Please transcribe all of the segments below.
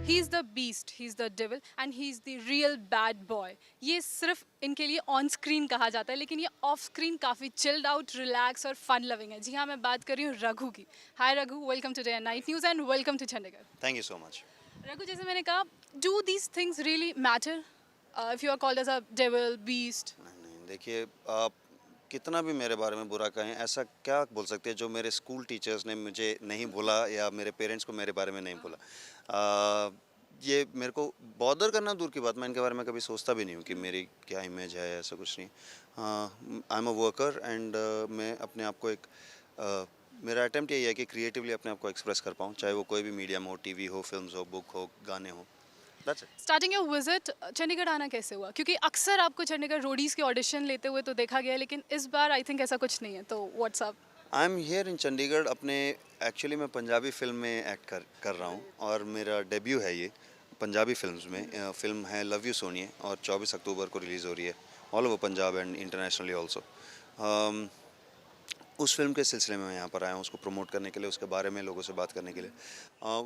He is the beast, he is the devil and he is the real bad boy. ये सिर्फ इनके लिए on screen कहा जाता है, लेकिन ये ऑफ स्क्रीन काफ़ी चिल्ड आउट, रिलैक्स और फन लविंग है। जी हाँ, मैं बात कर रही हूँ रघु की। Hi Raghu, welcome to day night news and welcome to Chandigarh. Thank you so much. Raghu, जैसे मैंने कहा, do these things really matter if you are called as a devil beast? नहीं नहीं, देखिए, आप कितना भी मेरे बारे में बुरा कहें, ऐसा क्या बोल सकते हैं जो मेरे स्कूल टीचर्स ने मुझे नहीं बोला या मेरे पेरेंट्स को मेरे बारे में नहीं बोला। अ, ये मेरे को बॉदर करना दूर की बात, मैं इनके बारे में कभी सोचता भी नहीं हूँ कि मेरी क्या इमेज है, ऐसा कुछ नहीं। आई एम अ वर्कर एंड मैं अपने आप को मेरा अटेम्प्ट यही है कि क्रिएटिवली अपने आप को एक्सप्रेस कर पाऊँ, चाहे वो कोई भी मीडियम हो, टीवी हो, फिल्म्स हो, बुक हो, गाने हो। That's it. Starting your visit Chandigarh आना कैसे हुआ? क्योंकि अक्सर आपको चंडीगढ़ रोडीज के ऑडिशन लेते हुए तो देखा गया है, लेकिन इस बार आई थिंक ऐसा कुछ नहीं है, तो what's up? I am here in Chandigarh अपने एक्चुअली मैं पंजाबी फ़िल्म में एक्ट कर रहा हूँ और मेरा डेब्यू है ये पंजाबी फ़िल्म्स में। फ़िल्म है लव यू सोनिए और 24 अक्टूबर को रिलीज़ हो रही है all over Punjab and internationally also. उस फ़िल्म के सिलसिले में मैं यहाँ पर आया हूँ उसको प्रमोट करने के लिए, उसके बारे में लोगों से बात करने के लिए,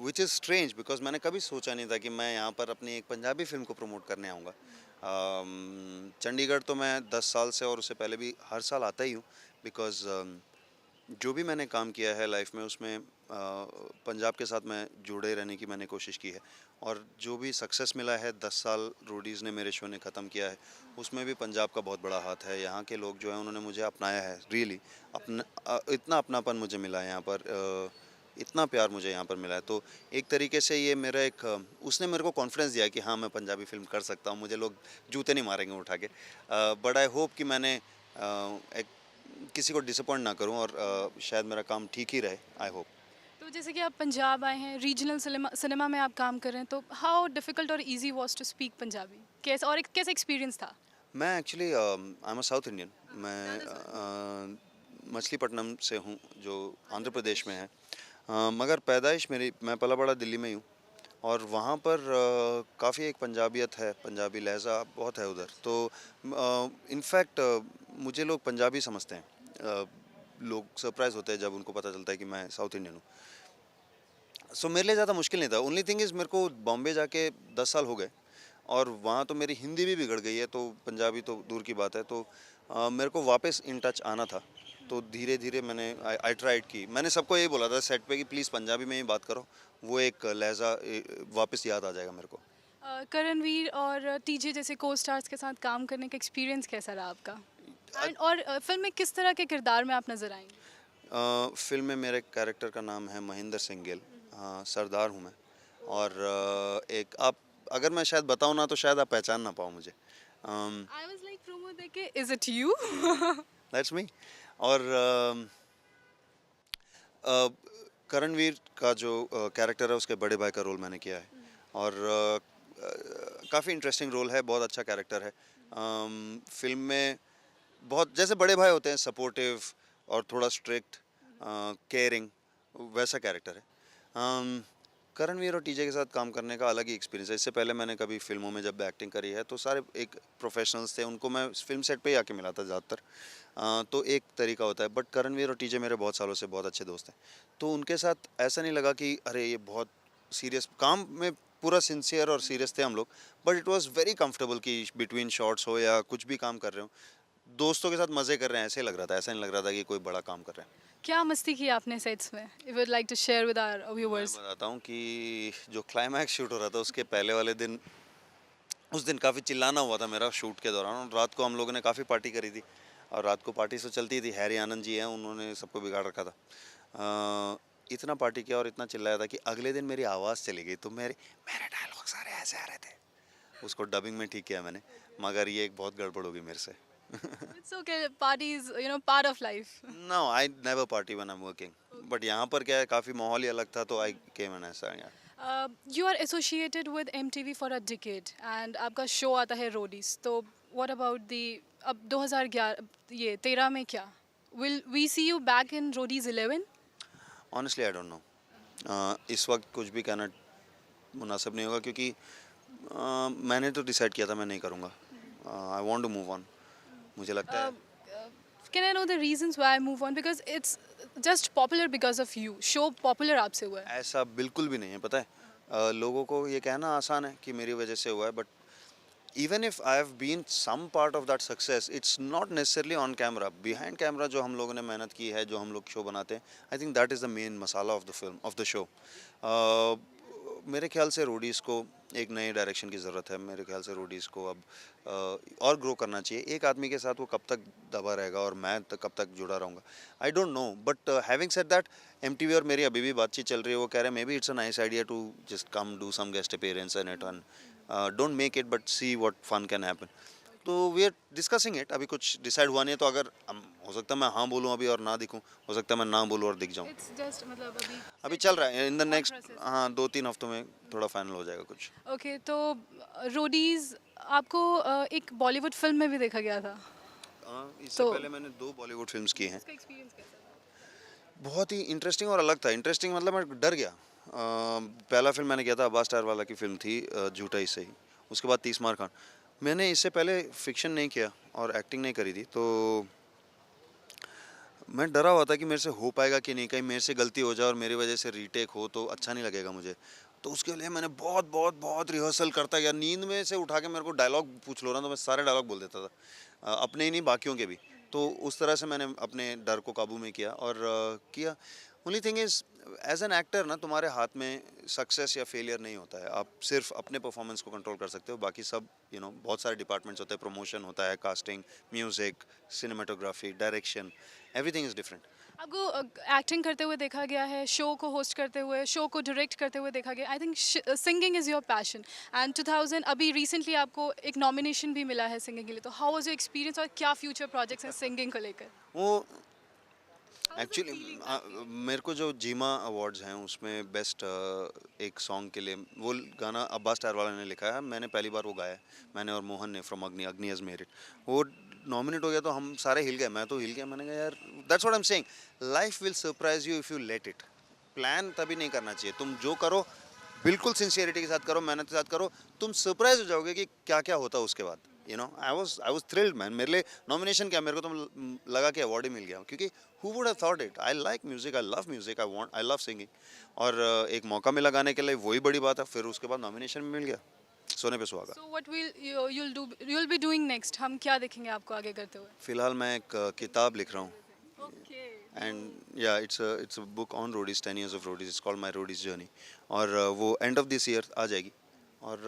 विच इज़ स्ट्रेंज बिकॉज़ मैंने कभी सोचा नहीं था कि मैं यहाँ पर अपनी एक पंजाबी फ़िल्म को प्रमोट करने आऊँगा। चंडीगढ़ तो मैं 10 साल से और उससे पहले भी हर साल आता ही हूँ बिकॉज़ जो भी मैंने काम किया है लाइफ में उसमें पंजाब के साथ मैं जुड़े रहने की मैंने कोशिश की है और जो भी सक्सेस मिला है 10 साल रोडीज़ ने मेरे शो ने ख़त्म किया है उसमें भी पंजाब का बहुत बड़ा हाथ है। यहाँ के लोग जो हैं उन्होंने मुझे अपनाया है रियली। इतना अपनापन मुझे मिला है यहाँ पर, इतना प्यार मुझे यहाँ पर मिला है। तो एक तरीके से ये मेरा उसने मेरे को कॉन्फिडेंस दिया कि हाँ मैं पंजाबी फ़िल्म कर सकता हूँ, मुझे लोग जूते नहीं मारेंगे उठा के। बट आई होप कि मैंने एक किसी को डिसअपॉइंट ना करूं और शायद मेरा काम ठीक ही रहे। I hope. तो जैसे कि आप पंजाब आए हैं, रीजनल सिनेमा सिनेमा में आप काम कर रहे हैं, तो हाउ डिफिकल्ट और easy was to speak Punjabi? कैसा और कैसा एक्सपीरियंस था? मैं actually I am a South Indian. मैं मछलीपट्टनम से हूँ जो आंध्र प्रदेश में है। मगर पैदाइश मेरी, मैं पला बड़ा दिल्ली में ही हूँ और वहाँ पर काफ़ी एक पंजाबियत है, पंजाबी लहजा बहुत है उधर। तो इनफैक्ट मुझे लोग पंजाबी समझते हैं। लोग सरप्राइज़ होते हैं जब उनको पता चलता है कि मैं साउथ इंडियन हूँ। सो मेरे लिए ज़्यादा मुश्किल नहीं था। ओनली थिंग इज़ मेरे को बॉम्बे जाके 10 साल हो गए और वहाँ तो मेरी हिंदी भी बिगड़ गई है, तो पंजाबी तो दूर की बात है। तो मेरे को वापस इन टच आना था। तो धीरे धीरे मैंने आई ट्राइड की। मैंने सबको यही बोला था सेट पे कि प्लीज़ पंजाबी में ही बात करो, वो एक लहजा वापस याद आ जाएगा मेरे को। करणवीर और टीजे जैसे को स्टार्स के साथ काम करने का एक्सपीरियंस कैसा रहा आपका? एंड और फिल्म में किस तरह के किरदार में आप नजर आएंगे? फिल्म में मेरे कैरेक्टर का नाम है महेंद्र सिंह गिल। सरदार हूँ मैं। और एक आप, अगर मैं शायद बताऊँ ना तो शायद आप पहचान ना पाओ मुझे। आई वाज लाइक प्रोमो देख के, is it you? That's me. और अ, करणवीर का जो कैरेक्टर है उसके बड़े भाई का रोल मैंने किया है और काफ़ी इंटरेस्टिंग रोल है, बहुत अच्छा कैरेक्टर है। फिल्म में बहुत जैसे बड़े भाई होते हैं, सपोर्टिव और थोड़ा स्ट्रिक्ट, केयरिंग, वैसा कैरेक्टर है। करणवीर और टीजे के साथ काम करने का अलग ही एक्सपीरियंस है। इससे पहले मैंने कभी फिल्मों में जब एक्टिंग करी है तो सारे एक प्रोफेशनल्स थे, उनको मैं फिल्म सेट पे ही आके मिला था ज़्यादातर। तो एक तरीका होता है, बट करणवीर और टीजे मेरे बहुत सालों से बहुत अच्छे दोस्त हैं। तो उनके साथ ऐसा नहीं लगा कि अरे ये बहुत सीरियस काम में, पूरा सिंसियर और सीरियस थे हम लोग। But it was very comfortable कि बिटवीन शॉट्स हो या कुछ भी काम कर रहे हो, दोस्तों के साथ मज़े कर रहे हैं ऐसे ही लग रहा था। ऐसा नहीं लग रहा था कि कोई बड़ा काम कर रहे हैं। क्या मस्ती की आपने सेट्स में? If would like to share with our मैं व्यूअर्स। बताता हूँ कि जो क्लाइमैक्स शूट हो रहा था उसके पहले वाले दिन, उस दिन काफ़ी चिल्लाना हुआ था मेरा शूट के दौरान। और रात को हम लोगों ने काफ़ी पार्टी करी थी और रात को पार्टी तो चलती थी। हैरी आनंद जी हैं, उन्होंने सबको बिगाड़ रखा था। इतना पार्टी किया और इतना चिल्लाया था कि अगले दिन मेरी आवाज़ चली गई। तो मेरे मेरे डायलॉग सारे ऐसे आ रहे थे। उसको डबिंग में ठीक किया मैंने, मगर ये एक बहुत गड़बड़ होगी मेरे से। It's okay, parties part of life. No, I never party when I am working. But यहाँ पर क्या है, काफ़ी माहौल ही अलग था तो आई केम एन ऐसा यार। You are associated with MTV for a decade and आपका शो आता है रोडीज, तो व्हाट अबाउट दी, अब 2011 ये 13 में क्या, will we see you back in Roadies 11? Honestly I don't know. इस वक्त कुछ भी कहना मुनासिब नहीं होगा क्योंकि मैंने तो डिसाइड किया था मैं नहीं करूँगा। I want to move on. मुझे लगता है can I know the reasons why move on? Because it's just popular because of you, show popular आपसे हुआ है। ऐसा बिल्कुल भी नहीं है, पता है। लोगों को ये कहना आसान है कि मेरी वजह से हुआ है, but even if I have been some part of that success, it's not necessarily on camera. Behind camera जो हम लोगों ने मेहनत की है, जो हम लोग शो बनाते हैं, I think that is the main masala of the film, of the show. मेरे ख्याल से रोडीज़ को एक नए डायरेक्शन की ज़रूरत है. मेरे ख्याल से रोडीज़ को अब और ग्रो करना चाहिए. एक आदमी के साथ वो कब तक दबा रहेगा और मैं कब तक जुड़ा रहूँगा, आई don't no. But having said that, MTV और मेरी अभी भी बातचीत चल रही है. वो कह रहे हैं maybe it's a nice idea to just come do some guest appearance in it, and don't make it but see what fun can happen. तो वी आर डिस्कसिंग इट. अभी कुछ डिसाइड हुआ नहीं है, तो अगर हो सकता है मैं हाँ बोलूँ अभी और ना दिखूँ, हो सकता है मैं ना बोलूँ और दिख जाऊँ. इट्स जस्ट मतलब अभी चल रहा है. In the next process. हाँ 2-3 हफ्तों में थोड़ा फाइनल हो जाएगा कुछ. ओके. तो रोडीज आपको एक बॉलीवुड फिल्म में भी देखा गया था. इससे तो- पहले मैंने 2 बॉलीवुड फिल्म्स की हैं. इसका एक्सपीरियंस कैसा था? बहुत ही इंटरेस्टिंग और अलग था. इंटरेस्टिंग मतलब मैं डर गया. पहला फिल्म मैंने किया था अब्बास टायर वाला की फिल्म थी, झूठा ही सही. उसके बाद 30 मार खान. मैंने इससे पहले फिक्शन नहीं किया और एक्टिंग नहीं करी थी, तो मैं डरा हुआ था कि मेरे से हो पाएगा कि नहीं, कहीं मेरे से गलती हो जाए और मेरी वजह से रीटेक हो तो अच्छा नहीं लगेगा मुझे. तो उसके लिए मैंने बहुत बहुत बहुत रिहर्सल करता गया. नींद में से उठा के मेरे को डायलॉग पूछ लो ना तो मैं सारे डायलॉग बोल देता था, अपने ही नहीं बाकियों के भी. तो उस तरह से मैंने अपने डर को काबू में किया और किया. Only thing is, as an actor ना, तुम्हारे हाथ में सक्सेस या फेलियर नहीं होता है. आप सिर्फ अपने परफॉर्मेंस को कंट्रोल कर सकते हो. बाकी सब बहुत सारे डिपार्टमेंट्स होते हैं. प्रमोशन होता है, casting, music, cinematography, direction, everything is different. आपको एक्टिंग करते हुए देखा गया है, शो को होस्ट करते हुए, शो को डायरेक्ट करते हुए देखा गया. I think singing is your passion, and 2000 अभी रिसेंटली आपको एक नॉमिनेशन भी मिला है सिंगिंग के लिए. तो हाउ वाज योर एक्सपीरियंस और क्या फ्यूचर प्रोजेक्ट्स हैं सिंगिंग को लेकर? वो एक्चुअली मेरे को जो जीमा अवार्ड्स हैं उसमें बेस्ट एक सॉन्ग के लिए वो गाना अब्बास टायर वाला ने लिखा है. मैंने पहली बार वो गाया है, मैंने और मोहन ने फ्रॉम अग्नि. अग्नि हैज़ मेड इट. वो नॉमिनेट हो गया तो हम सारे हिल गए. मैं तो हिल गया. मैंने कहा यार, that's what I am saying, life will surprise you if you let it. Plan तभी नहीं करना चाहिए. तुम जो करो बिल्कुल सिंसियरिटी के साथ करो, मेहनत के साथ करो. तुम सरप्राइज हो जाओगे कि क्या क्या होता है उसके बाद. I was thrilled man. मेरे लिए नॉमिनेशन क्या, मेरे को तो लगा कि अवार्ड ही मिल गया, क्योंकि who would have thought it. I like music, I love music, I love singing. और एक मौका मिला गाने के लिए, वही बड़ी बात है. फिर उसके बाद नॉमिनेशन भी मिल गया. सोने पे सुहागा. So what you'll be doing next? हम क्या देखेंगे आपको आगे करते हुए? फिलहाल मैं एक किताब लिख रहा हूँ. ओके. एंड या it's a book on Roadies, 10 years of Roadies. It's called my Roadies journey. और वो एंड ऑफ दिस ईयर आ जाएगी. और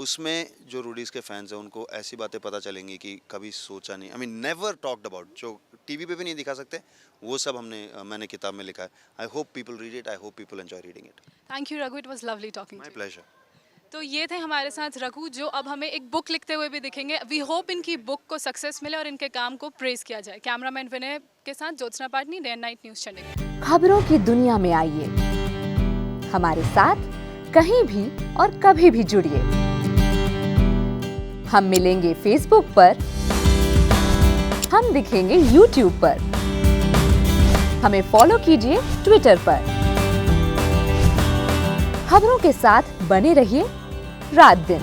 उसमें जो रोडीज के फैंस हैं उनको ऐसी बातें पता चलेंगी कि कभी सोचा नहीं, I mean never talked about, जो टीवी पे भी नहीं दिखा सकते, वो सब मैंने किताब में लिखा है. I hope people read it. I hope people enjoy reading it. Thank you Raghu, it was lovely talking my to you. Pleasure. तो ये थे हमारे साथ रघु, जो अब हमें एक बुक लिखते हुए भी दिखेंगे. वी होप इनकी बुक को सक्सेस मिले और इनके काम को प्रेज किया जाए. कैमरामैन विनय के साथ Jyotsna Patni, day and night news Chandigarh. खबरों की दुनिया में आइए, हमारे साथ कहीं भी और कभी भी जुड़िए. हम मिलेंगे फेसबुक पर, हम दिखेंगे यूट्यूब पर, हमें फॉलो कीजिए ट्विटर पर. खबरों के साथ बने रहिए रात दिन.